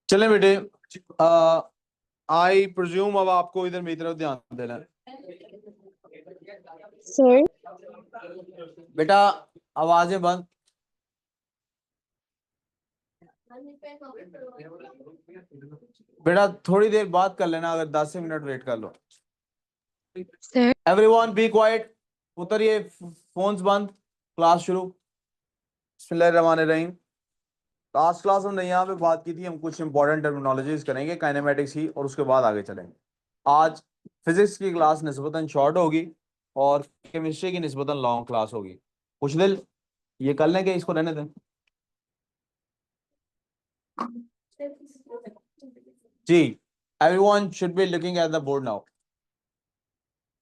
चलें बेटे, I presume अब आपको इधर मेरी तरफ ध्यान देना है। सर बेटा आवाजें बंद। बेटा थोड़ी देर बात कर लेना, अगर 10 मिनट वेट कर लो। सर एवरीवन बी क्वाइट, उतरिए, फोन्स बंद, क्लास शुरू। बिस्मिल्लाहिर्रहमानिर्रहीम। लास्ट क्लास हमने यहाँ पे बात की थी, हम कुछ इंपॉर्टेंट टर्मिनोलॉजीज करेंगे काइनेमेटिक्स की, और उसके बाद आगे चलेंगे। आज फिजिक्स की क्लास निस्बतन शॉर्ट होगी और केमिस्ट्री की निस्बतन लॉन्ग क्लास होगी। कुछ दिल ये कर लेंगे, इसको रहने दें जी। Everyone should be looking at the board now.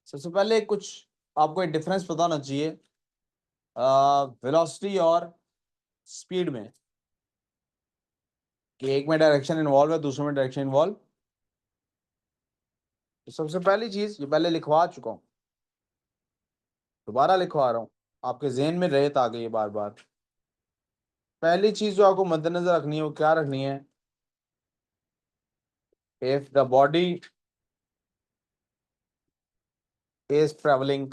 सबसे पहले कुछ आपको एक डिफरेंस पता होना चाहिए वेलोसिटी और स्पीड में, कि एक में डायरेक्शन इन्वॉल्व है, दूसरे में डायरेक्शन इन्वॉल्व। तो सबसे पहली चीज, ये पहले लिखवा चुका हूं, दोबारा लिखवा रहा हूं, आपके जहन में रहे ताकि ये बार बार। पहली चीज जो आपको मद्देनजर रखनी है वो क्या रखनी है? If the body is traveling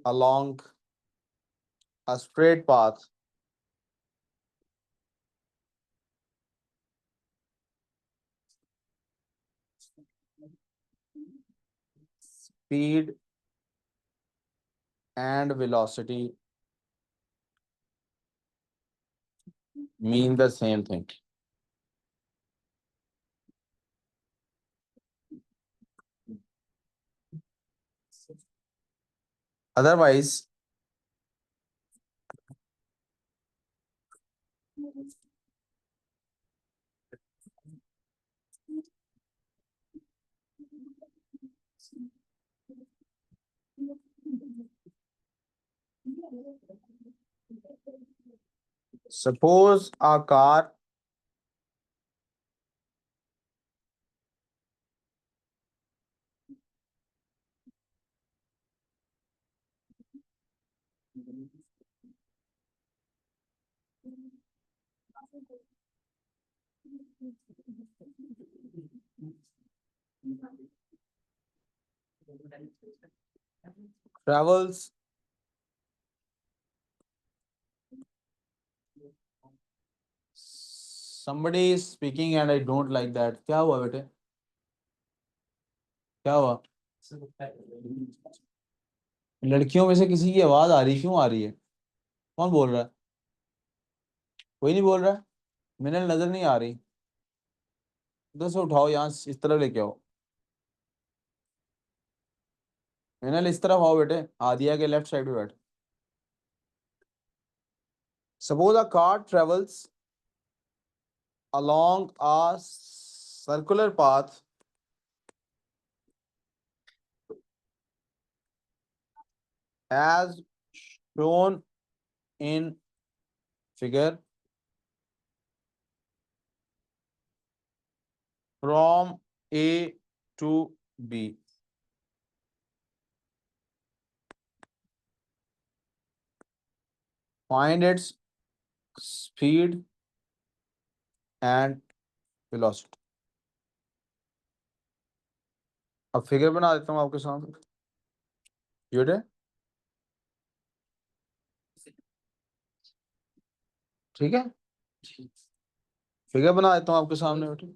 along a straight path speed and velocity mean the same thing. Otherwise, suppose a car travels somebody is speaking and I don't like that. क्या हुआ बेटे, क्या हुआ? लड़कियों में से किसी की आवाज आ रही, क्यों आ रही है? कौन बोल रहा है? कोई नहीं बोल रहा है, मैंने नजर नहीं आ रही। उधर से उठाओ, यहाँ इस तरफ लेके आओ। मैंने इस तरफ आओ बेटे, आदिया के लेफ्ट साइड पे बैठ। Suppose a car travels along a circular path as shown in figure from A to B. Find its speed and velocity. अब फिगर बना देता हूँ आपके सामने, ये ठीक है। फिगर बना देता हूँ आपके सामने बेटे।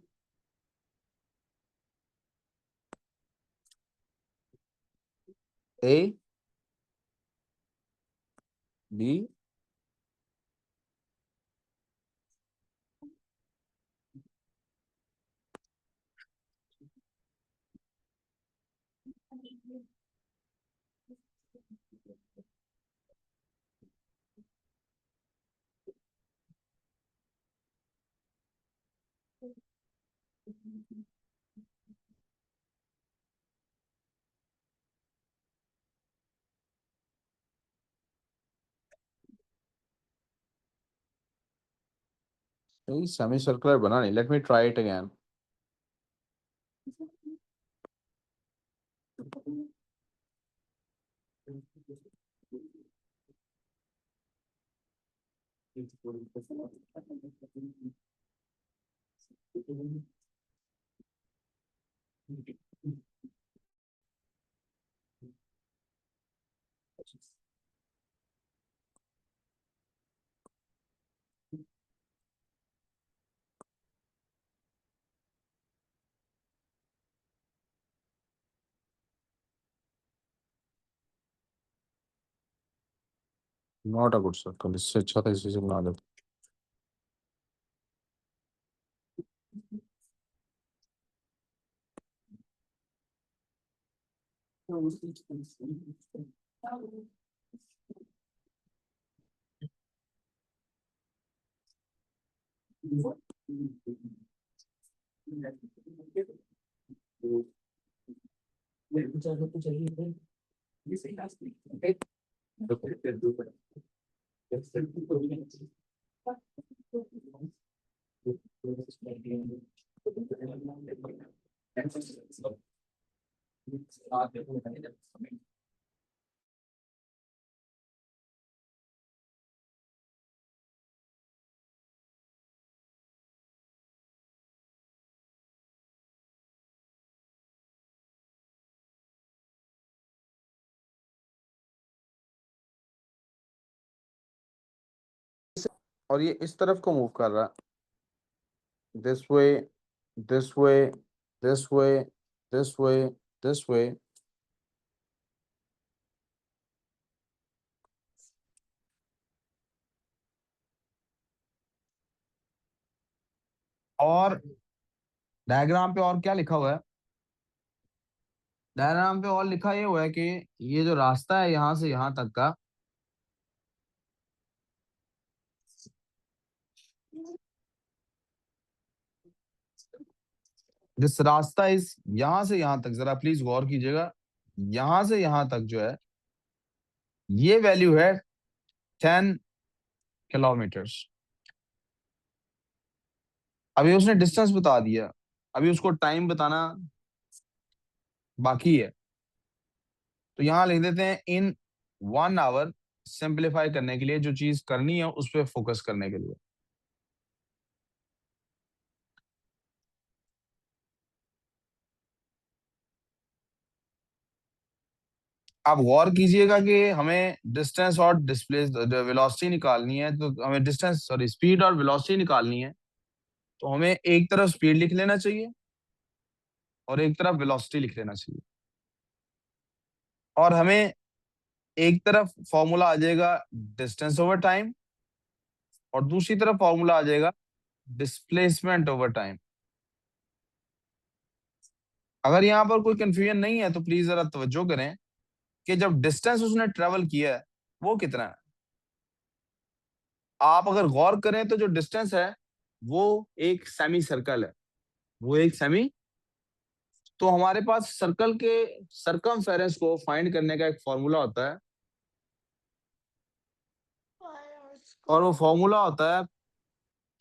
A, B, सेमी सर्कुलर बना नहीं, let me try it again. Not a good circle, इससे अच्छा था इसी से बना दो. और ये इस तरफ को मूव कर रहा है, this way, this way, this way, this way, this way. और डायग्राम पे और क्या लिखा हुआ है? डायग्राम पे और लिखा ये हुआ है कि ये जो रास्ता है यहां से यहां तक का, जिस रास्ता इस यहां से यहां तक, जरा प्लीज गौर कीजिएगा, यहां से यहां तक जो है ये वैल्यू है 10 किलोमीटर्स. अभी उसने डिस्टेंस बता दिया, अभी उसको टाइम बताना बाकी है. तो यहां लिख देते हैं इन 1 आवर, सिंप्लीफाई करने के लिए, जो चीज करनी है उस पर फोकस करने के लिए. आप गौर कीजिएगा कि हमें डिस्टेंस और डिस्प्लेस वेलोसिटी निकालनी है, तो हमें डिस्टेंस सॉरी स्पीड और वेलोसिटी निकालनी है. तो हमें एक तरफ स्पीड लिख लेना चाहिए और एक तरफ वेलोसिटी लिख लेना चाहिए. और हमें एक तरफ फॉर्मूला आ जाएगा डिस्टेंस ओवर टाइम और दूसरी तरफ फॉर्मूला आ जाएगा डिस्प्लेसमेंट ओवर टाइम. अगर यहाँ पर कोई कंफ्यूजन नहीं है तो प्लीज जरा तवज्जो करें कि जब डिस्टेंस उसने ट्रेवल किया है वो कितना है. आप अगर गौर करें तो जो डिस्टेंस है वो एक सेमी सर्कल है, वो एक सेमी. तो हमारे पास सर्कल के सरकमफेरेंस को फाइंड करने का एक फॉर्मूला होता है और वो फॉर्मूला होता है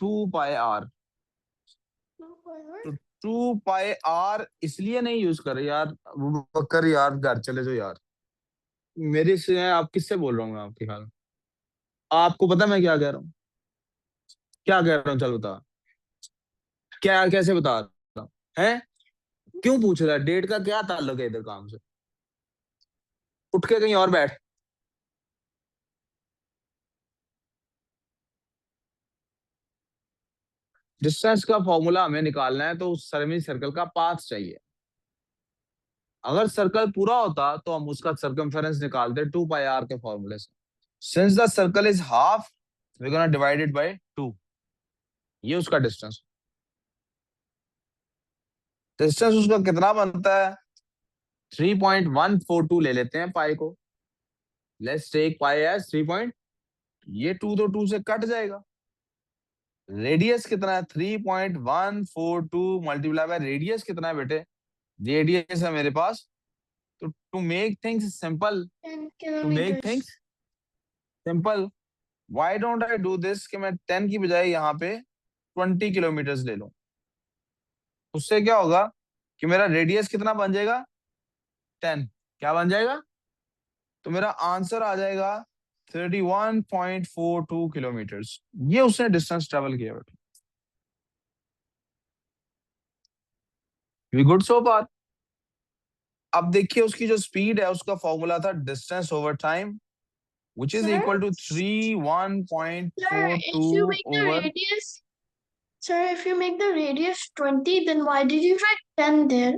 2 पाई आर. तो 2 पाई आर इसलिए नहीं यूज कर रहे यार, कर यार घर चले जाओ यार. मेरे से आप किससे बोल रहा हूँ मैं आपके ख्याल में? आपको पता मैं क्या कह रहा हूँ? क्या कह रहा हूँ चल बता. क्या कैसे बता रहा हूँ है? क्यों पूछ रहा है? डेट का क्या ताल्लुक है इधर काम से? उठ के कहीं और बैठ. डिस्टेंस का फॉर्मूला हमें निकालना है तो उस सेमी सर्कल का पाथ चाहिए. अगर सर्कल पूरा होता तो हम उसका सरकमफेरेंस निकालते 2 पाई आर के फॉर्मूले से. Since the circle is half, we gonna divided by 2. ये उसका डिस्टेंस. डिस्टेंस उसका कितना बनता है? 3.142 ले लेते हैं पाई को. Let's take pi as 3 point, ये 2 तो 2 से कट जाएगा. रेडियस कितना है 3.142 मल्टीप्लाई बाय रेडियस कितना है बेटे, रेडियस है मेरे पास। तो to make things simple, to make things simple, why don't I do this कि मैं 10 की बजाय यहाँ पे 20 किलोमीटर ले लूं। उससे क्या होगा कि मेरा रेडियस कितना बन जाएगा 10, क्या बन जाएगा, तो मेरा आंसर आ जाएगा 31.42 किलोमीटर्स। ये उसने डिस्टेंस ट्रेवल किया बेटा। We good so far. अब देखिए उसकी जो स्पीड है उसका फॉर्मूला था distance over time which is Sir, equal to sir, if you 31.42 make the over radius, sir, if you make the radius 20, then why did you write 10 there?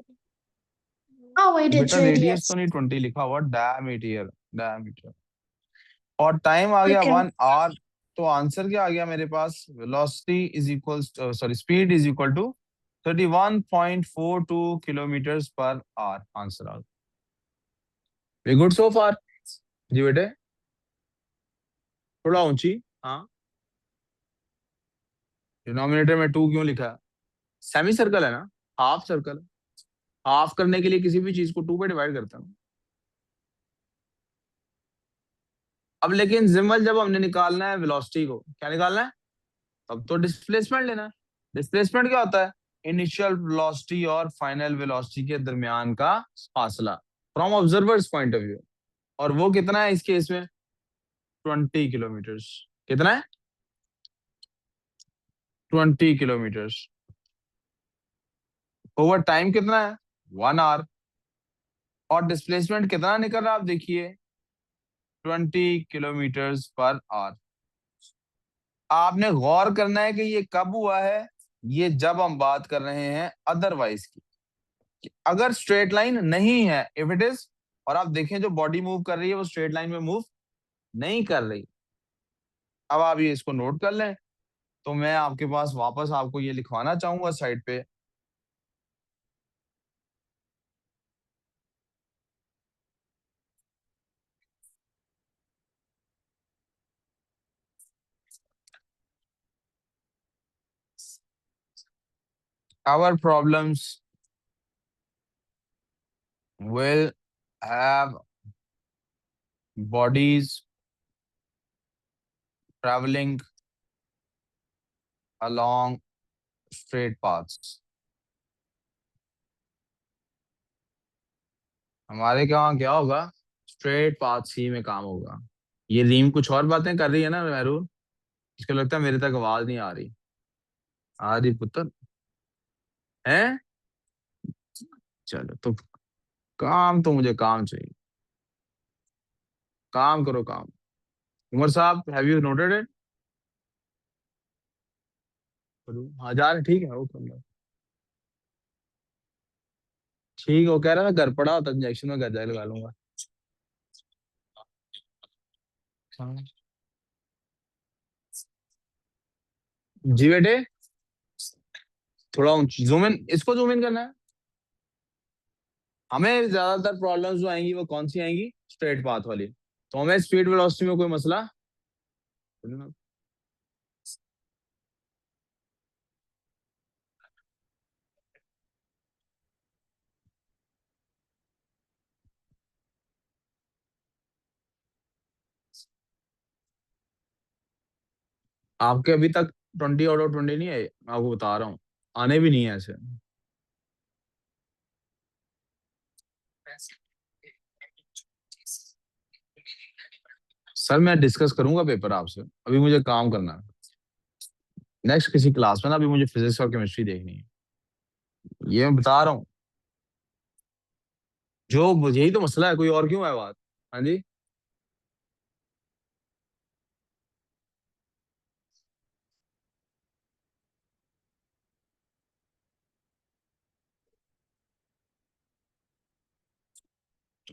Oh, wait, it's बेटा radius तो radius. नहीं 20 लिखा हुआ, diameter, diameter. और time आ गया Okay. 1 our. तो answer क्या आ गया मेरे पास, velocity is equal, sorry speed is equal to 31.42 kilometre per hour. Answer आ गया। वी गुड सो फार जी बेटे, थोड़ा ऊंची। हाँ, डिनोमिनेटर में 2 क्यों लिखा है, सेमी सर्कल है ना, हाफ सर्कल। हाफ करने के लिए किसी भी चीज को 2 पे डिवाइड करता हूँ। अब लेकिन सिंबल जब हमने निकालना है वेलोसिटी को, क्या निकालना है, तब तो डिस्प्लेसमेंट लेना है। डिस्प्लेसमेंट क्या होता है, इनिशियल वेलोसिटी और फाइनल वेलोसिटी के दरमियान का फासला from observers point of view. और वो कितना है इस केस में, 20 किलोमीटर्स। कितना है, 20 किलोमीटर्स। ओवर टाइम कितना है, 1 आवर। और डिस्प्लेसमेंट कितना निकल रहा है आप देखिए, 20 किलोमीटर्स पर आवर। आपने गौर करना है कि ये कब हुआ है, ये जब हम बात कर रहे हैं अदरवाइज की। अगर स्ट्रेट लाइन नहीं है, इफ इट इज, और आप देखें जो बॉडी मूव कर रही है वो स्ट्रेट लाइन में मूव नहीं कर रही। अब आप ये इसको नोट कर लें। तो मैं आपके पास वापस आपको ये लिखवाना चाहूंगा साइड पे, our problems will have bodies traveling along straight paths। हमारे क्या होगा, स्ट्रेट पाथ ही में काम होगा। ये रीम कुछ और बातें कर रही है ना महरून, इसको लगता है मेरे तक आवाज नहीं आ रही। आ रही पुत्र है। चलो तो काम, तो मुझे काम चाहिए, काम करो काम। उमर साहब, हैव यू नोटेड इट। हाँ जा रहे, ठीक है, ओके। ठीक है, वो कह रहा था घर पड़ा होता इंजेक्शन में घर जाके लगा लूंगा। हाँ। जी बेटे, थोड़ा जूम इन, इसको जूम इन करना है। हमें ज्यादातर प्रॉब्लम्स जो आएंगी वो कौन सी आएंगी, स्ट्रेट पाथ वाली। तो हमें स्पीड वेलोसिटी में कोई मसला, आपके अभी तक 20 आउट ऑफ 20 नहीं है, मैं आपको बता रहा हूँ, आने भी नहीं है ऐसे। सर मैं डिस्कस करूंगा पेपर आपसे, अभी मुझे काम करना है नेक्स्ट किसी क्लास में ना, अभी मुझे फिजिक्स और केमिस्ट्री देखनी है, ये मैं बता रहा हूँ। जो यही तो मसला है, कोई और क्यों है बात। हाँ जी,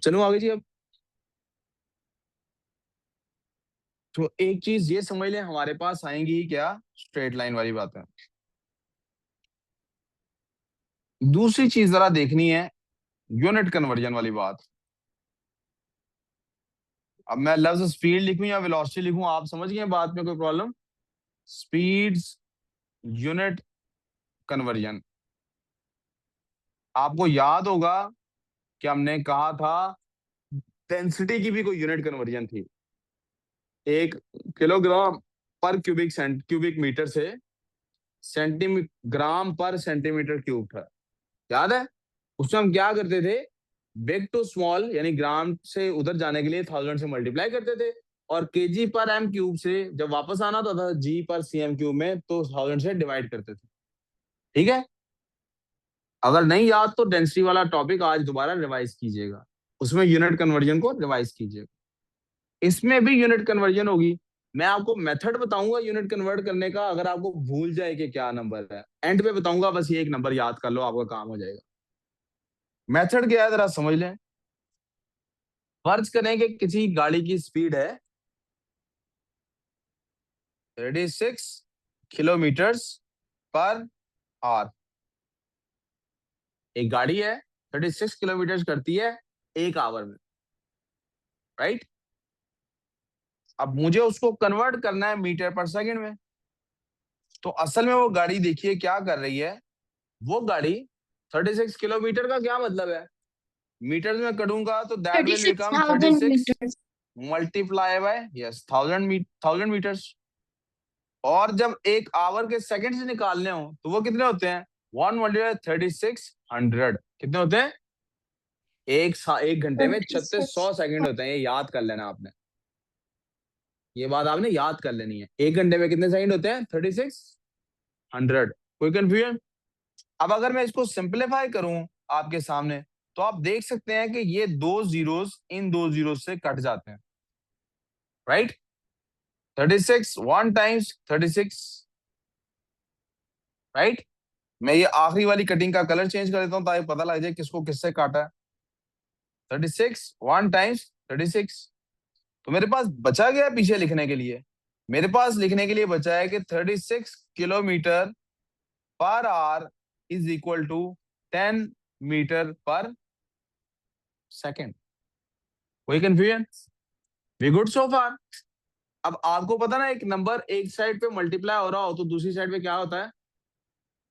चलो आगे जी। अब तो एक चीज ये समझ लें, हमारे पास आएंगी क्या, स्ट्रेट लाइन वाली बात है। दूसरी चीज जरा देखनी है, यूनिट कन्वर्जन वाली बात। अब मैं लफ्ज स्पीड लिखूं या वेलोसिटी लिखूं, आप समझ गए बात में कोई प्रॉब्लम। Speeds unit conversion. आपको याद होगा कि हमने कहा था डेंसिटी की भी कोई यूनिट कन्वर्जन थी, 1 किलोग्राम पर क्यूबिक मीटर से सेंटीग्राम पर सेंटीमीटर क्यूब था, याद है? उसमें हम क्या करते थे, बिग टू स्मॉल यानी ग्राम से उधर जाने के लिए 1000 से मल्टीप्लाई करते थे, और केजी पर एम क्यूब से जब वापस आना होता था जी पर सीएम क्यूब में, तो 1000 से डिवाइड करते थे। ठीक है, अगर नहीं याद तो डेंसिटी वाला टॉपिक आज दोबारा रिवाइज कीजिएगा, उसमें यूनिट कन्वर्जन को रिवाइज कीजिएगा। इसमें भी यूनिट कन्वर्जन होगी। मैं आपको मेथड बताऊंगा यूनिट कन्वर्ट करने का, अगर आपको भूल जाए कि क्या नंबर है एंड पे बताऊंगा, बस ये एक नंबर याद कर लो, आपका काम हो जाएगा। मेथड क्या है जरा समझ लें। फर्ज करें कि किसी गाड़ी की स्पीड है 36 किलोमीटर पर आवर। एक गाड़ी है 36 किलोमीटर करती है 1 आवर में, राइट? अब मुझे उसको कन्वर्ट करना है मीटर पर सेकंड में। तो असल में वो गाड़ी देखिए क्या कर रही है, वो गाड़ी 36 किलोमीटर का क्या मतलब है, मीटर में करूंगा तो that will become 36,000 36 meters. Multiply by yes 1000 metres. और जब 1 आवर के सेकंड से निकालने हो तो वो कितने होते हैं, 1 × 3600। कितने होते हैं, एक घंटे में 3600 36. सेकंड होते हैं। ये याद कर लेना आपने, ये बात आपने याद कर लेनी है। एक घंटे में कितने सेकंड होते हैं, 3600। कोई कंफ्यूजन? अब अगर मैं इसको सिंप्लीफाई करूं आपके सामने, तो आप देख सकते हैं कि ये दो जीरोस इन दो जीरो से कट जाते हैं, राइट? 36 1 times 36, right? मैं ये आखिरी वाली कटिंग का कलर चेंज कर देता हूं ताकि पता लग जाए किसको किससे काटा है। 36 1 टाइम्स 36, तो मेरे पास बचा गया पीछे लिखने के लिए, मेरे पास लिखने के लिए बचा है कि 36 kilometre per hour is equal to 10 metre per second. कोई confusion? We good so far? अब आपको पता ना, एक नंबर एक साइड पे मल्टीप्लाई हो रहा हो तो दूसरी साइड पे क्या होता है,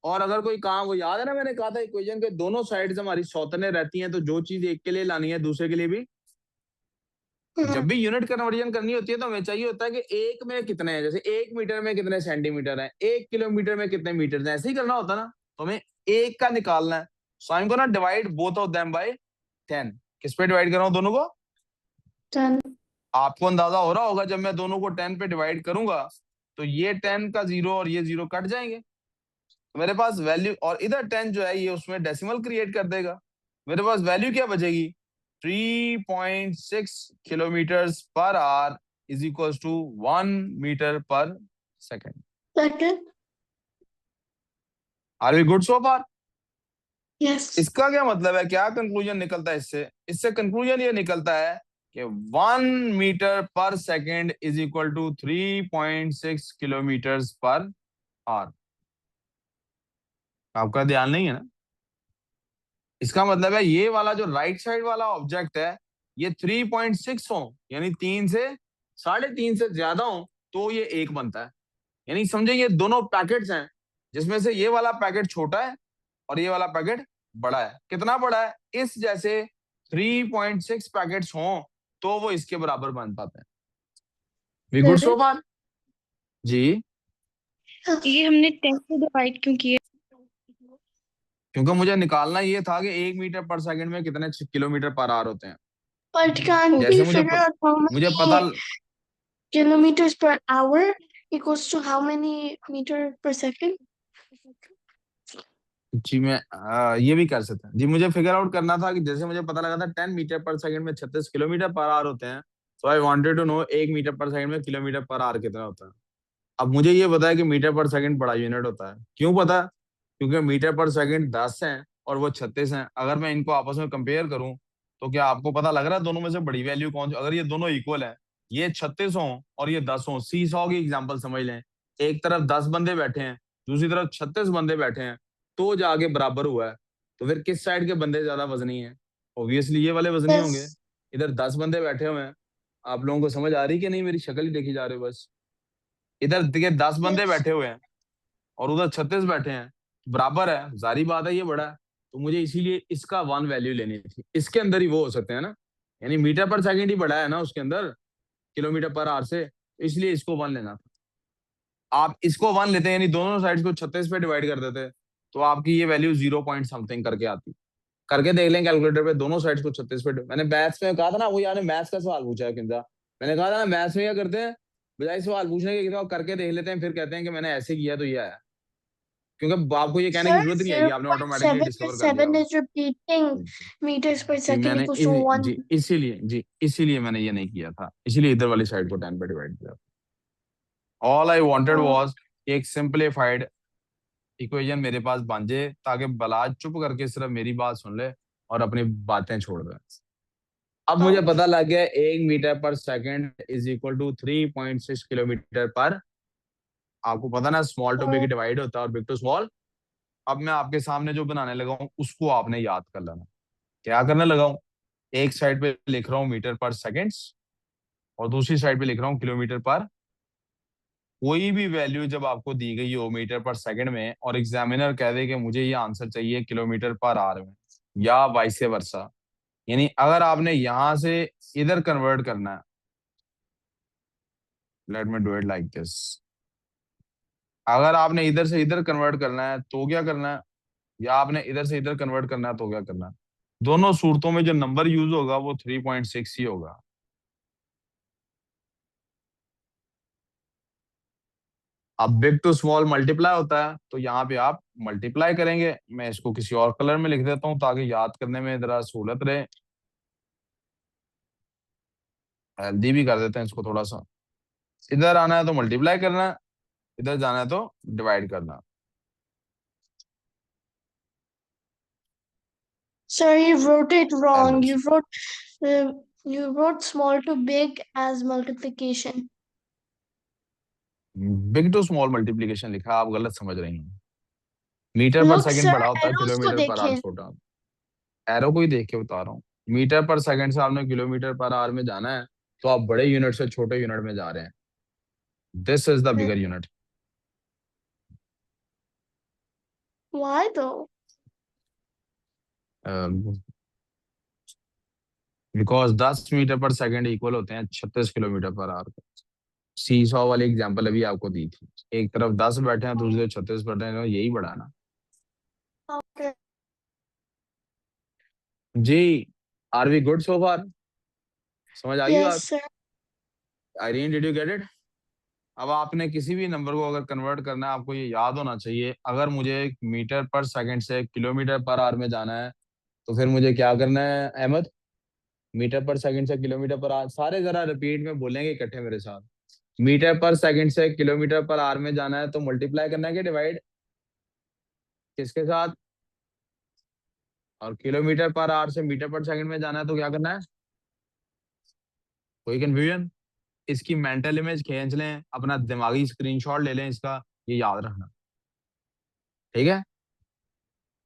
और अगर कोई काम, वो याद है ना मैंने कहा था इक्वेशन के दोनों साइड्स हमारी सौतने रहती हैं, तो जो चीज एक के लिए लानी है दूसरे के लिए भी। जब भी यूनिट कन्वर्जन करनी होती है तो हमें चाहिए होता है कि एक में कितने हैं, जैसे 1 मीटर में कितने सेंटीमीटर है, 1 किलोमीटर में कितने मीटर है, ऐसे ही करना होता ना। तो हमें एक का निकालना है, so I am gonna divide both of them by 10। किस पे डिवाइड कर रहा हूं दोनों को? 10. आपको अंदाजा हो रहा होगा, जब मैं दोनों को 10 पे डिवाइड करूंगा तो ये 10 का जीरो और ये जीरो कट जाएंगे, तो मेरे पास वैल्यू, और इधर 10 जो है ये उसमें डेसिमल क्रिएट कर देगा, मेरे पास वैल्यू क्या बचेगी, 3.6 kilometre per hour is equal to 1 metre per second. Second. Are we good so far? Yes. इसका क्या मतलब है, क्या कंक्लूजन निकलता है इससे? इससे कंक्लूजन ये निकलता है कि 1 metre per second is equal to 3.6 kilometre per hour. आपका ध्यान नहीं है ना? इसका मतलब है ये वाला जो राइट साइड वाला ऑब्जेक्ट है, ये 3.6 हो यानी 3 से 3.5 से ज्यादा हो तो ये एक बनता है। यानी समझे ये दोनों पैकेट्स हैं, जिसमें से ये वाला पैकेट छोटा है और ये वाला पैकेट बड़ा है। कितना बड़ा है? इस जैसे 3.6 पैकेट्स हों तो वो इसके बराबर बन पाते हैं। वी गुड सो फार? जी, ये हमने 10 से डिवाइड क्यों किया? क्योंकि मुझे निकालना ये था कि 1 मीटर पर सेकंड में कितने किलोमीटर पर आवर होते हैं। But can't जैसे we figure out how मुझे many पता, kilometers per hour equals to how many meter per second? जी मैं ये भी कर सकता जी, मुझे फिगर आउट करना था कि जैसे मुझे पता लगा था 10 मीटर पर सेकंड में 36 किलोमीटर पर आवर होते हैं, तो I wanted to know 1 metre per second में किलोमीटर पर आवर कितना होता है। अब मुझे ये पता है कि मीटर पर सेकंड बड़ा यूनिट होता है। क्यों पता? क्योंकि मीटर पर सेकंड 10 है और वो 36 है। अगर मैं इनको आपस में कंपेयर करूं तो क्या आपको पता लग रहा है दोनों में से बड़ी वैल्यू कौन सी? अगर ये दोनों इक्वल है, ये 36 हो और ये 10 हो, सी 100 की एग्जाम्पल समझ लें, एक तरफ 10 बंदे बैठे हैं, दूसरी तरफ 36 बंदे बैठे हैं, तो जाके बराबर हुआ है। तो फिर किस साइड के बंदे ज्यादा वजनी है? ऑब्वियसली ये वाले वजनी होंगे। Yes. इधर 10 बंदे बैठे हुए हैं, आप लोगों को समझ आ रही कि नहीं? मेरी शक्ल ही देखी जा रही है बस। इधर देखिए 10 बंदे Yes. बैठे हुए हैं, और उधर 36 बैठे हैं, बराबर है, जारी बात है ये बड़ा है, तो मुझे इसीलिए इसका 1 वैल्यू लेनी थी। इसके अंदर ही वो हो सकते हैं ना, यानी मीटर पर सेकंड ही बड़ा है ना उसके अंदर किलोमीटर पर आवर से, इसलिए इसको 1 लेना था। आप इसको 1 लेते हैं, यानी दोनों साइड्स को 36 पे डिवाइड कर देते, तो आपकी ये वैल्यू 0 पॉइंट समथिंग करके आती। करके देख लें कैलकुलेटर पे, दोनों साइड्स को 36 पे। मैंने मैथ्स में कहा था ना, वो यार मैथ्स का सवाल पूछा है किंजा, मैंने कहा था ना मैथ्स में क्या करते हैं, बजाय सवाल पूछने के किसी करके देख लेते हैं, फिर कहते हैं कि मैंने ऐसे किया तो ये आया। क्योंकि आपको ये कहने की Sir, जरूरत नहीं आएगी, आपने ऑटोमेटिकली डिस्कवर कर लिया 0.77 होगा। is repeating meters per ji second मैंने equals to 1. जी इसीलिए मैंने ये नहीं किया था, इसीलिए इधर वाली साइड को 10 पे डिवाइड किया। All I wanted Oh, was एक सिंपलीफाइड इक्वेशन मेरे पास बन जाए, ताकि बलाज चुप करके सिर्फ मेरी बात सुन ले और अपनी बातें छोड़ दे। अब मुझे okay. पता लग गया 1 metre per second is equal to 3.6 kilometre per. आपको पता ना small to big Oh, divide होता है और बिग टू स्मॉल। अब मैं आपके सामने जो बनाने लगा हूं उसको आपने याद कर लेना। क्या करने लगा हूं, एक साइड पे लिख रहा हूँ मीटर पर सेकंड्स और दूसरी साइड पे लिख रहा हूँ किलोमीटर पर। कोई भी वैल्यू जब आपको दी गई हो मीटर पर सेकंड में और एग्जामिनर कह दे कि मुझे ये आंसर चाहिए किलोमीटर पर आवर में या वाइस वर्सा, यानी अगर आपने यहां से इधर कन्वर्ट करना है, let me do it like this, अगर आपने इधर से इधर कन्वर्ट करना है तो क्या करना है, या आपने इधर से इधर कन्वर्ट करना है तो क्या करना है, दोनों सूरतों में जो नंबर यूज होगा वो 3.6 ही होगा। अब बिग टू स्मॉल मल्टीप्लाई होता है, तो यहाँ पे आप मल्टीप्लाई करेंगे। मैं इसको किसी और कलर में लिख देता हूँ ताकि याद करने में जरा सहूलत रहे, हेल्दी भी कर देते हैं इसको थोड़ा सा। इधर आना है तो मल्टीप्लाई करना है, इधर जाना है तो डिवाइड करना। sir, you wrote it wrong. LH You wrote small to big as multiplication. Big to small multiplication लिखा, आप गलत समझ रही हैं। मीटर पर Look, सेकंड sir, बड़ा होता है, arrows को किलोमीटर पर आवर देखें. छोटा। एरो को ही देख के बता रहा हूँ। मीटर पर सेकंड से आपने किलोमीटर पर आवर में जाना है, तो आप बड़े यूनिट से छोटे यूनिट में जा रहे हैं। This is the bigger unit. Why though? Because 10 metre per second equal होते हैं 36 किलोमीटर पर आवर। सी सौ वाली एग्जाम्पल अभी आपको दी थी, एक तरफ 10 बैठे हैं दूसरी तरफ 36 बैठे हैं, तो यही बड़ा है ना। Okay. जी, are we good so far, समझ आ गई Yes, बात? sir. Irene did you get it? अब आपने किसी भी नंबर को अगर कन्वर्ट करना है, आपको ये याद होना चाहिए, अगर मुझे मीटर पर सेकंड से किलोमीटर पर आवर में जाना है तो फिर मुझे क्या करना है अहमद? मीटर पर सेकंड से किलोमीटर पर आवर, सारे जरा रिपीट में बोलेंगे इकट्ठे मेरे साथ। मीटर पर सेकंड से किलोमीटर पर आवर में जाना है तो मल्टीप्लाई करना है कि डिवाइड, किसके साथ? और किलोमीटर पर आवर से मीटर पर सेकंड में जाना है तो क्या करना है? कोई कंफ्यूजन? इसकी मेंटल इमेज खींच लें, अपना दिमागी स्क्रीनशॉट ले लें इसका, ये याद रखना, ठीक है?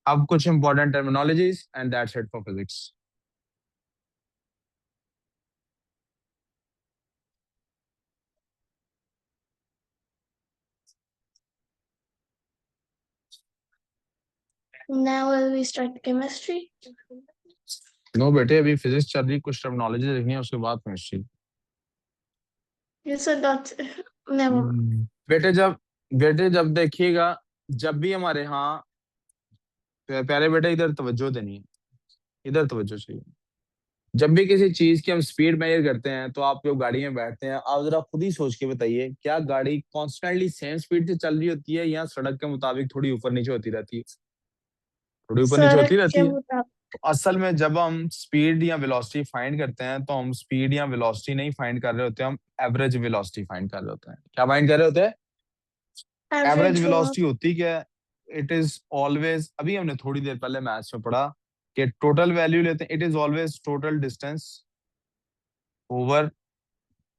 अब कुछ important terminologies and that's it for physics. Now will we start chemistry? No बेटे, अभी फिजिक्स चल रही, कुछ टर्मिनोलॉजी देखनी है, उसके बाद chemistry. You said that. Never. बेटे जब देखिएगा, जब भी हमारे यहाँ, प्यारे बेटे इधर तवज्जो देनी है, इधर तवज्जो चाहिए। जब भी किसी चीज की हम स्पीड मेजर करते हैं, तो आप लोग गाड़ी में बैठते हैं, आप जरा खुद ही सोच के बताइए, क्या गाड़ी कॉन्स्टेंटली सेम स्पीड से चल रही होती है या सड़क के मुताबिक थोड़ी ऊपर नीचे होती रहती है? थोड़ी ऊपर नीचे सड़क होती के रहती है। मुताबिक. तो असल में जब हम स्पीड या वेलोसिटी फाइंड करते हैं, तो हम स्पीड या वेलोसिटी नहीं फाइंड कर रहे होते, हम एवरेज वेलोसिटी फाइंड कर रहे होते हैं। क्या फाइंड कर रहे होते हैं? Average Average velocity velocity. होती क्या है? इट इज ऑलवेज, अभी हमने थोड़ी देर पहले मैथ्स में पढ़ा कि टोटल वैल्यू लेते हैं, it is always total distance over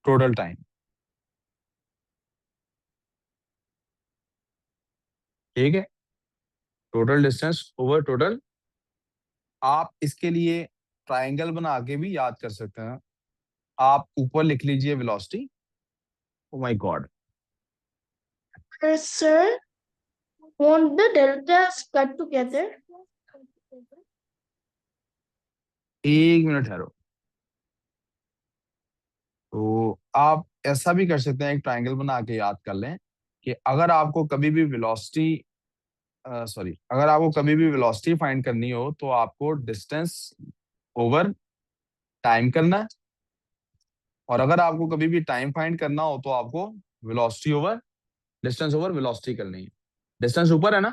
total time. ठीक है, टोटल डिस्टेंस ओवर टोटल। आप इसके लिए ट्रायंगल बना के भी याद कर सकते हैं। आप ऊपर लिख लीजिए velocity, oh my God, Sir, Won't the deltas cut together? एक मिनट ठहरो। तो आप ऐसा भी कर सकते हैं, एक ट्रायंगल बना के याद कर लें कि अगर आपको कभी भी वेलोसिटी अगर आपको कभी भी वेलोसिटी फाइंड करनी हो तो आपको डिस्टेंस ओवर टाइम करना है, और अगर आपको कभी भी टाइम फाइंड करना हो तो आपको velocity over distance over velocity करनी है। डिस्टेंस ऊपर है ना,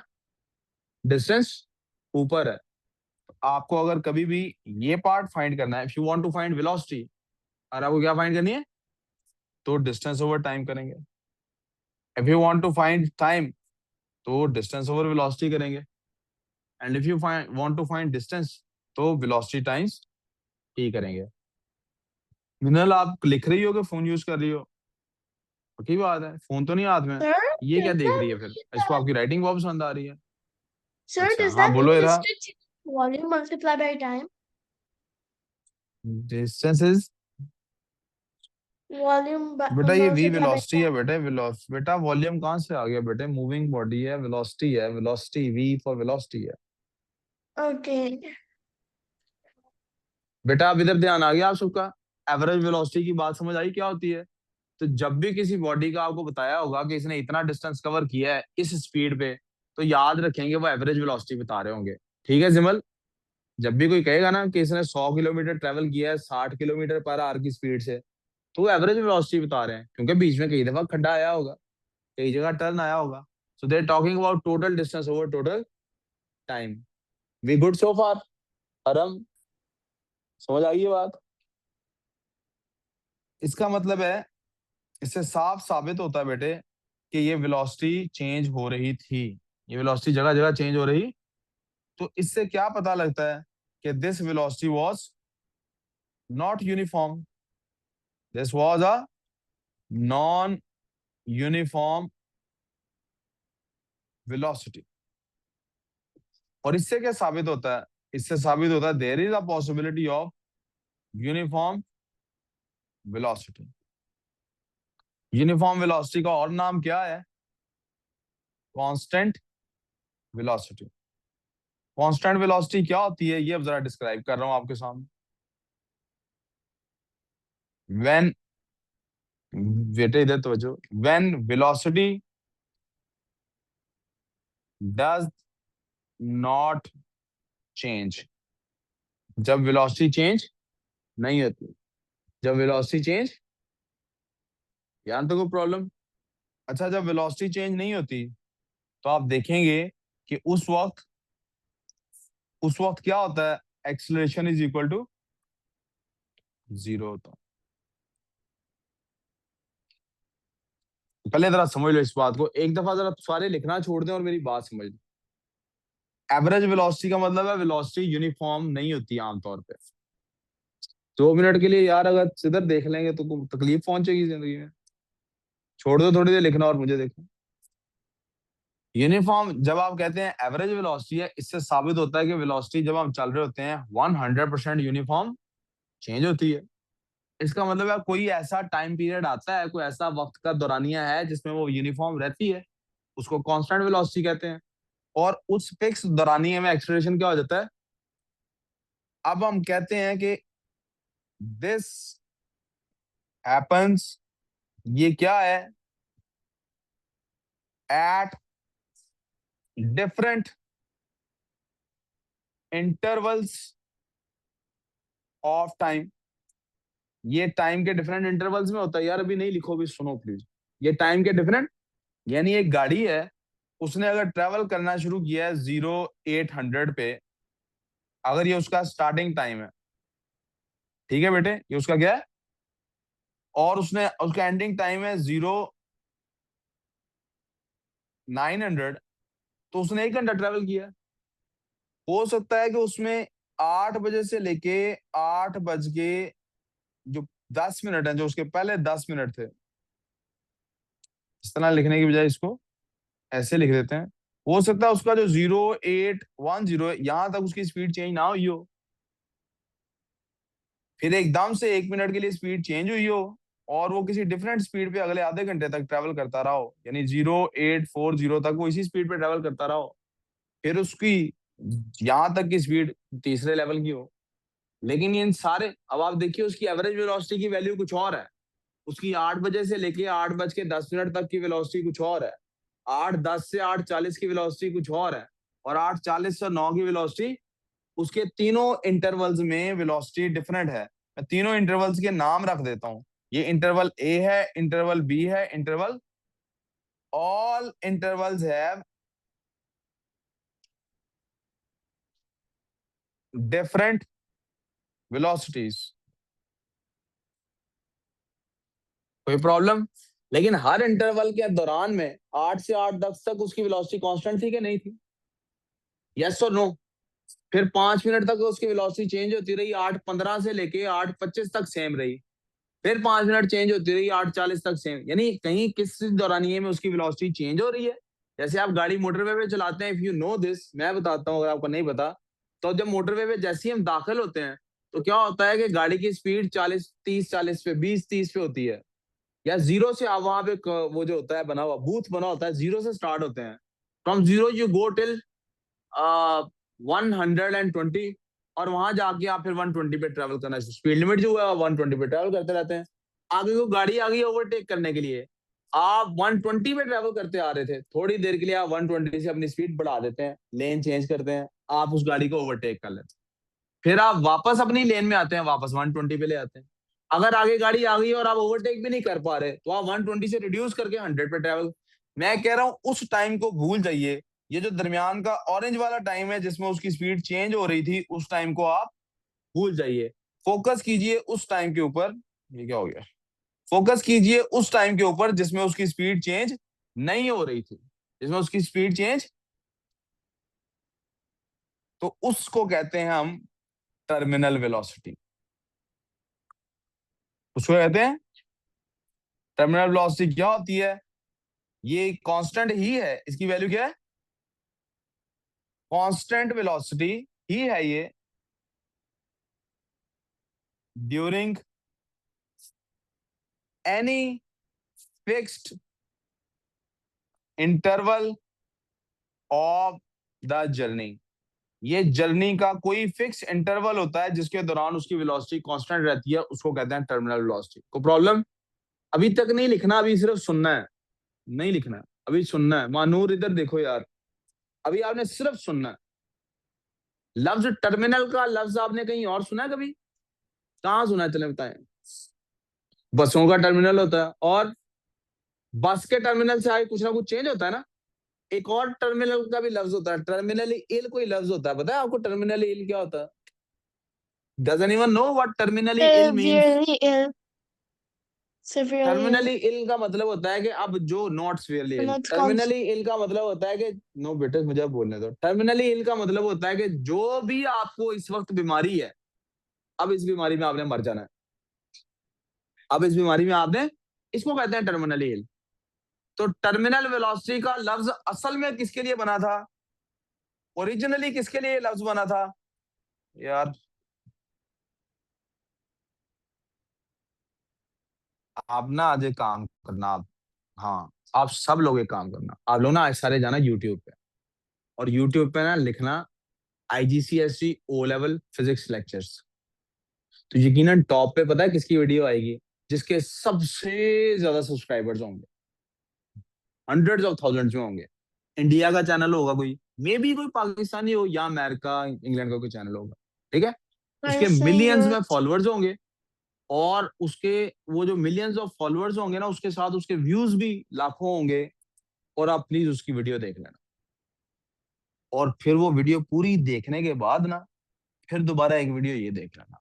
डिस्टेंस ऊपर है। आपको अगर कभी भी ये पार्ट फाइंड करना है, if you want to find velocity, और आपको क्या फाइंड करनी है, तो डिस्टेंस ओवर टाइम करेंगे। If you want to find time, तो डिस्टेंस ओवर वेलोसिटी करेंगे। And if you want to find distance, तो वेलोसिटी टाइम्स ही करेंगे। मिनल, आप लिख रही हो कि फोन यूज कर रही हो? पक्की बात है, फोन तो नहीं हाथ में? Sir, ये क्या does देख that रही है फिर? इसको आपकी राइटिंग बहुत पसंद आ रही है? sir, अच्छा does हाँ, that mean बोलो इरा। distance is volume multiplied by time? Distance is, बेटा ये v multiplied by वेलोसिटी है time. बेटे। बेटा वॉल्यूम कहाँ से आ गया बेटे? मूविंग बॉडी है, वेलोसिटी है, वेलोसिटी v फॉर वेलोसिटी है। Okay. बेटा अब इधर ध्यान आ गया आप सबका? एवरेज वेलोसिटी की बात समझ आई क्या होती है? तो जब भी किसी बॉडी का आपको बताया होगा कि इसने इतना डिस्टेंस कवर किया है इस स्पीड पे, तो याद रखेंगे वो एवरेज वेलोसिटी बता रहे होंगे। ठीक है जिमल? जब भी कोई कहेगा ना कि इसने 100 किलोमीटर ट्रेवल किया है 60 किलोमीटर पर आवर की स्पीड से, तो वो एवरेज वेलोसिटी बता रहे हैं, क्योंकि बीच में कई दफा खड्डा आया होगा, कई जगह टर्न आया होगा। So they are talking about total distance over total time. We good so far? आराम समझ आ गई ये बात? इसका मतलब है, इससे साफ साबित होता है बेटे कि ये वेलोसिटी चेंज हो रही थी, ये वेलोसिटी जगह जगह चेंज हो रही। तो इससे क्या पता लगता है कि this velocity was not uniform, this was a non uniform velocity. और इससे क्या साबित होता है? इससे साबित होता है there is a possibility of uniform velocity. Uniform velocity का और नाम क्या है? Constant velocity. कांस्टेंट वेलोसिटी क्या होती है ये अब जरा डिस्क्राइब कर रहा हूं आपके सामने। व्हेन, बेटे इधर तवज्जो, when velocity does not change, जब वेलोसिटी चेंज नहीं होती, जब वेलोसिटी चेंज, यहाँ तो कोई प्रॉब्लम? अच्छा, जब वेलोसिटी चेंज नहीं होती तो आप देखेंगे कि उस वक्त क्या होता है? Acceleration is equal to zero होता है। पहले जरा समझ लो इस बात को, एक दफा जरा सारे लिखना छोड़ दें और मेरी बात समझ लो। एवरेज वेलोसिटी का मतलब है वेलोसिटी यूनिफॉर्म नहीं होती आमतौर पे। 2 मिनट के लिए यार अगर इधर देख लेंगे तो तकलीफ पहुंचेगी जिंदगी में। छोड़ दो थोड़ी देर लिखना और मुझे देखना। यूनिफॉर्म जब आप कहते हैं एवरेज वेलोसिटी है, इससे साबित होता है कि वेलोसिटी जब हम चल रहे होते हैं 100% यूनिफॉर्म चेंज होती है। इसका मतलब है कोई ऐसा टाइम पीरियड आता है, कोई ऐसा वक्त का दौरानिया है जिसमें वो यूनिफॉर्म रहती है, उसको कांस्टेंट वेलोसिटी कहते हैं। और उस फिक्स दौरानिये में एक्सेलरेशन क्या हो जाता है? अब हम कहते हैं कि दिस हैपेंस, ये क्या है, at different intervals of time. ये टाइम के डिफरेंट इंटरवल्स में होता है यार, अभी नहीं लिखो, भी सुनो प्लीज। ये टाइम के डिफरेंट, यानी एक गाड़ी है, उसने अगर ट्रेवल करना शुरू किया है 0800 पे, अगर ये उसका स्टार्टिंग टाइम है, ठीक है बेटे, ये उसका क्या है, और उसने उसका एंडिंग टाइम है 0900, तो उसने 1 घंटा ट्रेवल किया। हो सकता है कि उसमें 8 बजे से लेके 8 बज के जो 10 मिनट है, जो उसके पहले 10 मिनट थे, इस तरह लिखने की बजाय इसको ऐसे लिख देते हैं। हो सकता है उसका जो 0810 है, यहां तक उसकी स्पीड चेंज ना हुई हो, फिर एकदम से 1 मिनट के लिए स्पीड चेंज हुई हो, और वो किसी डिफरेंट स्पीड पे अगले आधे घंटे तक ट्रेवल करता रहा हो, यानी 0840 तक वो इसी स्पीड पे ट्रेवल करता रहा हो, फिर उसकी यहां तक की स्पीड तीसरे लेवल की हो। लेकिन इन सारे, अब आप देखिए उसकी एवरेज वेलोसिटी की वैल्यू कुछ और है, उसकी 8 बजे से लेके 8:10 तक की वेलोसिटी कुछ और है, 8:10 से 8:40 की वेलोसिटी कुछ और है, और 8:40 से 9 की वेलोसिटी, उसके तीनों इंटरवल्स में वेलोसिटी डिफरेंट है। मैं तीनों इंटरवल्स के नाम रख देता हूं, ये इंटरवल ए है, इंटरवल बी है, interval, all intervals have different velocities. कोई प्रॉब्लम? लेकिन हर इंटरवल के दौरान में 8 से 8:10 तक उसकी वेलोसिटी कांस्टेंट थी कि नहीं थी? यस और नो? फिर 5 मिनट तक उसकी वेलोसिटी चेंज होती रही, 8:15 से लेके 8:25 तक सेम रही, फिर 5 मिनट चेंज होती रही, 8:40 तक सेम, यानी कहीं किस दौरानिये में उसकी वेलोसिटी चेंज हो रही है। जैसे आप गाड़ी मोटरवे पे चलाते हैं, इफ यू नो दिस, मैं बताता हूँ अगर आपको नहीं पता, तो जब मोटरवे पे जैसे ही हम दाखिल होते हैं, तो क्या होता है कि गाड़ी की स्पीड 40-30-40 पे, 20-30 पे होती है, या जीरो से आप वहां पे वो जो होता है बना हुआ बूथ बना होता है, जीरो से स्टार्ट होते हैं, from zero you go till 120, और वहां जाके आप फिर 120 पे ट्रेवल करना, स्पीड लिमिट जो है 120 पे ट्रेवल करते रहते हैं। आगे को गाड़ी आ गई ओवरटेक करने के लिए, आप 120 पे ट्रेवल करते आ रहे थे, थोड़ी देर के लिए आप 120 से अपनी स्पीड बढ़ा देते हैं, लेन चेंज करते हैं, आप उस गाड़ी को ओवरटेक कर लेते हैं, फिर आप वापस अपनी लेन में आते हैं, वापस 120 पे ले आते हैं। अगर आगे गाड़ी आ गई और आप ओवरटेक भी नहीं कर पा रहे, तो आप 120 से रिड्यूस करके 100 पे ट्रेवल। मैं कह रहा हूं उस टाइम को भूल जाइए, ये जो दरमियान का ऑरेंज वाला टाइम है जिसमें उसकी स्पीड चेंज हो रही थी, उस टाइम को आप भूल जाइए, फोकस कीजिए उस टाइम के ऊपर। ये क्या हो गया? फोकस कीजिए उस टाइम के ऊपर जिसमें उसकी स्पीड चेंज नहीं हो रही थी, जिसमें उसकी स्पीड चेंज, तो उसको कहते हैं हम टर्मिनल वेलोसिटी, उसको कहते हैं टर्मिनल वेलोसिटी। क्या होती है? ये कांस्टेंट ही है, इसकी वैल्यू क्या है? कांस्टेंट वेलोसिटी ही है ये during any fixed interval of the journey. ये जर्नी का कोई फिक्स इंटरवल होता है जिसके दौरान उसकी वेलोसिटी कांस्टेंट रहती है, उसको कहते हैं टर्मिनल वेलोसिटी। को प्रॉब्लम? अभी तक नहीं लिखना, अभी सिर्फ सुनना है, नहीं लिखना है, अभी सुनना है। मानूर इधर देखो यार, अभी आपने सिर्फ सुनना है। लफ्ज टर्मिनल का लफ्ज आपने कहीं और सुना है कभी? कहाँ सुना है, चले बताएं। बसों का टर्मिनल होता है, और बस के टर्मिनल से आगे कुछ ना कुछ चेंज होता है ना। एक और टर्मिनल का भी लफ्ज होता है, टर्मिनली इल कोई लफ्ज होता है, पता है आपको टर्मिनली इल क्या होता है? Does anyone know what terminally ill means? Severely ill. Severely ill. Terminally ill का मतलब होता है कि अब जो, not severely And ill, it's called terminally ill का मतलब होता है कि, नो बेटे मुझे अब बोलने दो, टर्मिनली इल का मतलब होता है कि जो भी आपको इस वक्त बीमारी है, अब इस बीमारी में आपने मर जाना है, अब इस बीमारी में आपने, इसको कहते हैं टर्मिनली इल। तो टर्मिनल वेलोसिटी का लफ्ज असल में किसके लिए बना था? ओरिजिनली किसके लिए लफ्ज बना था यार? आप ना आज एक काम करना, आप, हाँ, आप सब लोग एक काम करना, आप लोग ना आज सारे जाना यूट्यूब पे, और यूट्यूब पे ना लिखना IGCSE O level physics lectures, तो यकीनन टॉप पे पता है किसकी वीडियो आएगी? जिसके सबसे ज्यादा सब्सक्राइबर्स होंगे, हंड्रेड्स ऑफ थाउजेंड्स में होंगे। इंडिया का चैनल होगा कोई, मे बी कोई पाकिस्तानी हो या अमेरिका इंग्लैंड का कोई चैनल होगा, ठीक है, उसके I'll say मिलियंस में yours. फॉलोअर्स होंगे, और उसके वो जो मिलियंस ऑफ फॉलोअर्स होंगे ना, उसके साथ उसके व्यूज भी लाखों होंगे। और आप प्लीज उसकी वीडियो देख लेना, और फिर वो वीडियो पूरी देखने के बाद ना, फिर दोबारा एक वीडियो ये देख लेना,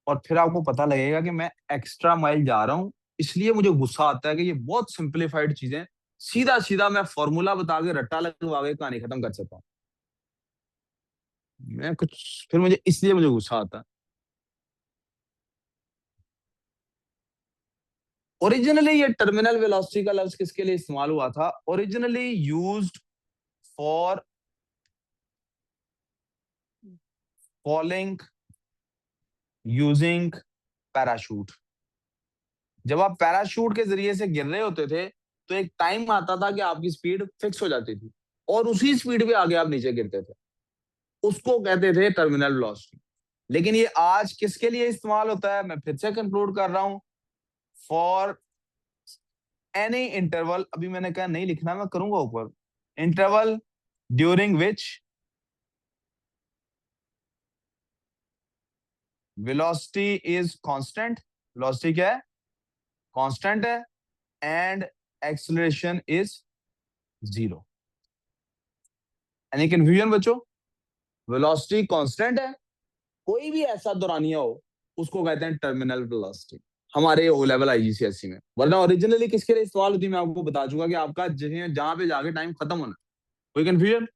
और फिर आपको पता लगेगा कि मैं एक्स्ट्रा माइल जा रहा हूँ। इसलिए मुझे गुस्सा आता है कि ये बहुत सिंप्लीफाइड चीजें सीधा सीधा मैं फॉर्मूला बता के, रट्टा लगवा के कहानी खत्म कर सकता हूँ। मैं कुछ, फिर मुझे इसलिए मुझे गुस्सा आता है। ओरिजिनली ये टर्मिनल वेलोसिटी का लफ्ज किसके लिए इस्तेमाल हुआ था? Originally used for falling using parachute. जब आप पैराशूट के जरिए से गिर रहे होते थे तो एक टाइम आता था कि आपकी स्पीड फिक्स हो जाती थी और उसी स्पीड पे आगे आप नीचे गिरते थे, उसको कहते थे टर्मिनल वेलोसिटी। लेकिन ये आज किसके लिए इस्तेमाल होता है, मैं फिर से कंक्लूड कर रहा हूं, फॉर एनी इंटरवल, अभी मैंने कहा नहीं लिखना, मैं करूंगा ऊपर, interval during which velocity is constant, velocity क्या है, कांस्टेंट है, and acceleration is zero. Any confusion बच्चों? वेलोसिटी कांस्टेंट है, कोई भी ऐसा दौरानिया हो उसको कहते हैं टर्मिनल वेलोसिटी, हमारे ओ लेवल आईजीसीएसई में। वरना ओरिजिनली किसके लिए इस्तेमाल होती है मैं आपको बता चुका कि आपका जहां पे जाके टाइम खत्म होना। कोई कंफ्यूजन?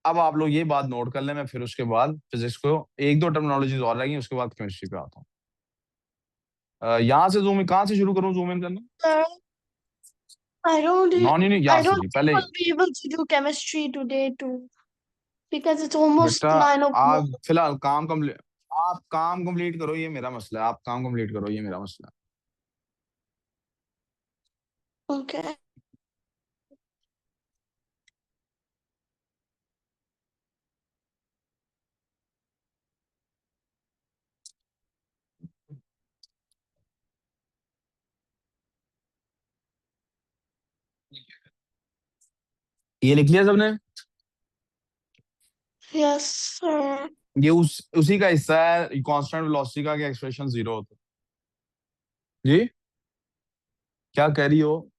अब आप लोग ये बात नोट कर लें, मैं फिर उसके बाद फिजिक्स को एक दो टर्मिनोलॉजीज और रहेंगी, उसके बाद केमिस्ट्री पे आता हूँ। यहाँ से जूम इन, कहाँ से शुरू करूँ जूम इन करना? Sir, नॉन यूनिक यहाँ I से don't जी think पहले। I'll be able to do chemistry today too because it's almost बेटा 9 o'clock. आप फिलहाल काम कंप्लीट, आप काम कंप्लीट करो, ये मेरा मसला है, आप काम कंप्लीट करो, ये मेरा मसला Okay. है। ये लिख लिया सबने? Yes, sir. ये उसी का हिस्सा है कांस्टेंट वेलोसिटी का कि एक्सप्रेशन जीरो होता है। जी क्या कह रही हो?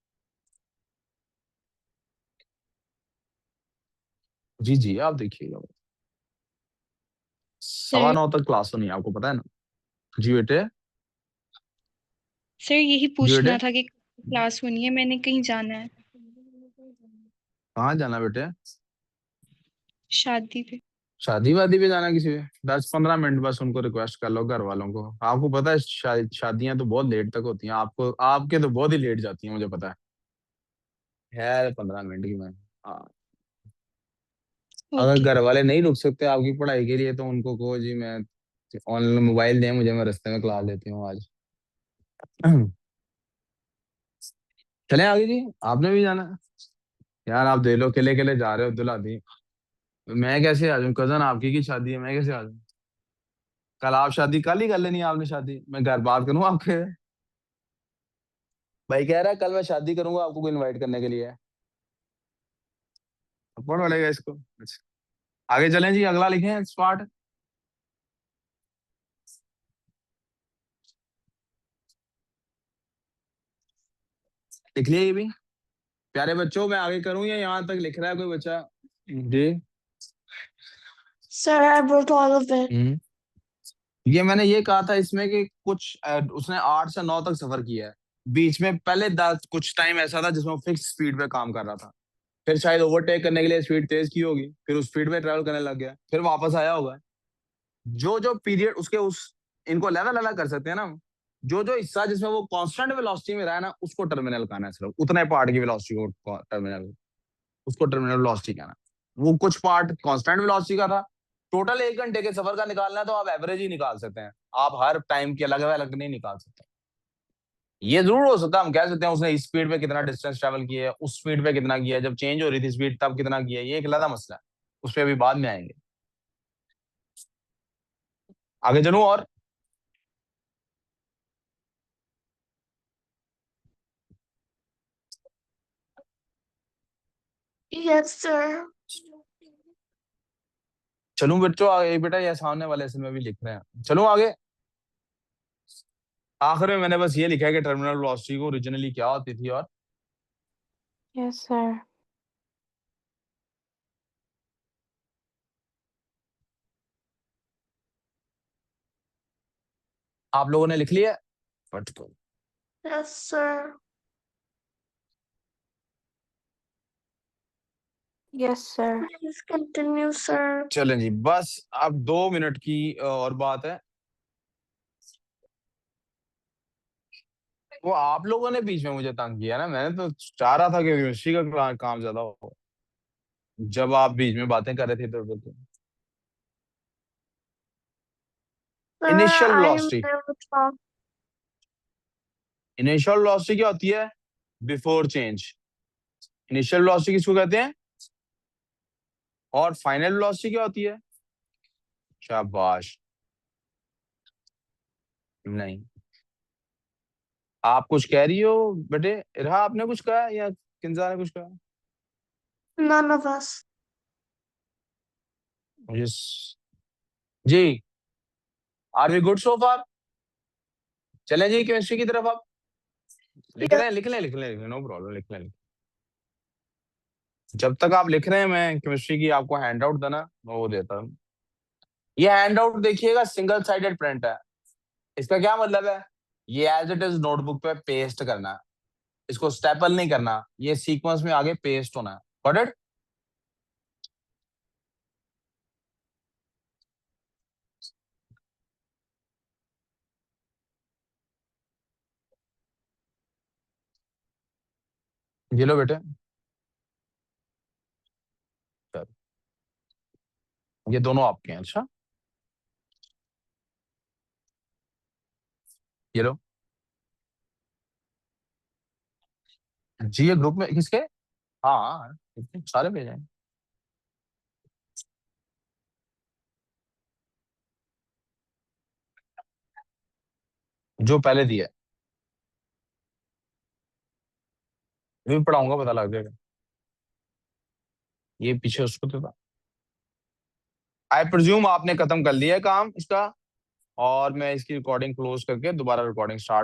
जी जी आप देखिएगा, सवा सर 9 तक क्लास होनी है, आपको पता है ना? जी बेटे, सर यही जी पूछना बेटे, था कि क्लास होनी है, मैंने कहीं जाना है कहाँ जाना बेटे? शादी पे। शादी वादी पे जाना किसी पे? 10-15 मिनट बस उनको रिक्वेस्ट कर लो घर वालों को, आपको पता है शादियां तो बहुत लेट तक होती हैं, आपको आपके तो बहुत ही लेट जाती हैं मुझे पता है 15 मिनट की मैं। हाँ, अगर ओके घर वाले नहीं रुक सकते आपकी पढ़ाई के लिए तो उनको कहो जी मैं ऑनलाइन मोबाइल दें मुझे, मैं रास्ते में क्लास लेती हूँ आज। चले आगे जी, आपने भी जाना है? यार आप दे लो, अकेले अकेले जा रहे हो दुल्हा दी, मैं कैसे आ जाऊँ, कजन आपकी की शादी है, मैं कैसे आ जाऊँ? कल आप शादी कल ही कर लेनी है आपने शादी, मैं घर बात करूँ आपके? भाई कह रहा है कल मैं शादी करूंगा, आपको इनवाइट करने के लिए। थप्पड़ पड़ेगा इसको। अच्छा, आगे चलें जी, अगला लिखें स्पार्ट। लिख लिया ये भी प्यारे बच्चों, मैं आगे करूं या यहाँ तक लिख रहा है कोई बच्चा? जी। Sir, I wrote all of it. हम्म, ये मैंने ये कहा था इसमें कि कुछ उसने 8 से 9 तक सफर किया है, बीच में पहले 10 कुछ टाइम ऐसा था जिसमें वो फिक्स स्पीड पे काम कर रहा था, फिर शायद ओवरटेक करने के लिए स्पीड तेज की होगी, फिर उस स्पीड में ट्रेवल करने लग गया, फिर वापस आया होगा। जो जो पीरियड उसके उस, इनको लेवल अलग कर सकते हैं ना हम। जो जो हिस्सा जिसमें वो कांस्टेंट वेलोसिटी में रहा है ना उसको टर्मिनल कहना है, सिर्फ उतने पार्ट की वेलोसिटी को टर्मिनल, उसको टर्मिनल वेलोसिटी कहना है। वो कुछ पार्ट कांस्टेंट वेलोसिटी का था। टोटल 1 घंटे के सफर का निकालना है तो आप एवरेज ही निकाल सकते हैं, आप हर टाइम की अलग अलग नहीं निकाल सकते। ये जरूर हो सकता है हम कह सकते हैं उसने इस स्पीड पे कितना डिस्टेंस ट्रेवल किया है, उस स्पीड पे कितना किया है, जब चेंज हो रही थी स्पीड तब कितना किया है, ये एक अलग मसला है, उस पर अभी बाद में आएंगे। आगे चलूं और? Yes, sir. चलूं बच्चों आगे? बेटा ये सामने वाले असल में भी लिख रहे हैं, चलूं आगे? आखिर में मैंने बस ये लिखा है कि टर्मिनल वेलोसिटी को ओरिजिनली क्या होती थी, और यस सर। आप लोगों ने लिख लिया है? बट तो Yes, sir. Yes sir. Please continue, sir. चलें जी, बस अब 2 मिनट की और बात है। वो आप लोगों ने बीच में मुझे तंग किया ना, मैंने तो चाह रहा था कि केमिस्ट्री का काम ज्यादा हो, जब आप बीच में बातें कर रहे थे तो Sir, initial I velocity, never talked. Initial velocity क्या होती है? Before change. इनिशियल वेलोसिटी किसको कहते हैं? और फाइनल वेलोसिटी क्या होती है? शाबाश। नहीं, आप कुछ कह रही हो बेटे? इरहा आपने कुछ कहा या किंजा ने कुछ कहा? None of us. यस जी, are we good so far? चलें जी केमिस्ट्री की तरफ। आप लिख रहे हैं? लिख लें, नो प्रॉब्लम, लिख लें। जब तक आप लिख रहे हैं मैं केमिस्ट्री की आपको हैंड आउट देना मैं वो देता हूँ। ये हैंड आउट देखिएगा, सिंगल साइडेड प्रिंट है। इसका क्या मतलब है? ये एज इट इज नोटबुक पे पेस्ट करना है, इसको स्टेपल नहीं करना, ये सीक्वेंस में आगे पेस्ट होना है। Got it? ये लो बेटे, चलो, ये दोनों आपके हैं। अच्छा, ये लो जी, ये ग्रुप में किसके? हाँ, इतने सारे भेजे हैं। जो पहले दिया है मैं भी पढ़ाऊंगा, पता लग जाएगा। ये पीछे उसको देता। आई प्रिज्यूम आपने खत्म कर लिया है काम इसका, और मैं इसकी रिकॉर्डिंग क्लोज करके दोबारा रिकॉर्डिंग स्टार्ट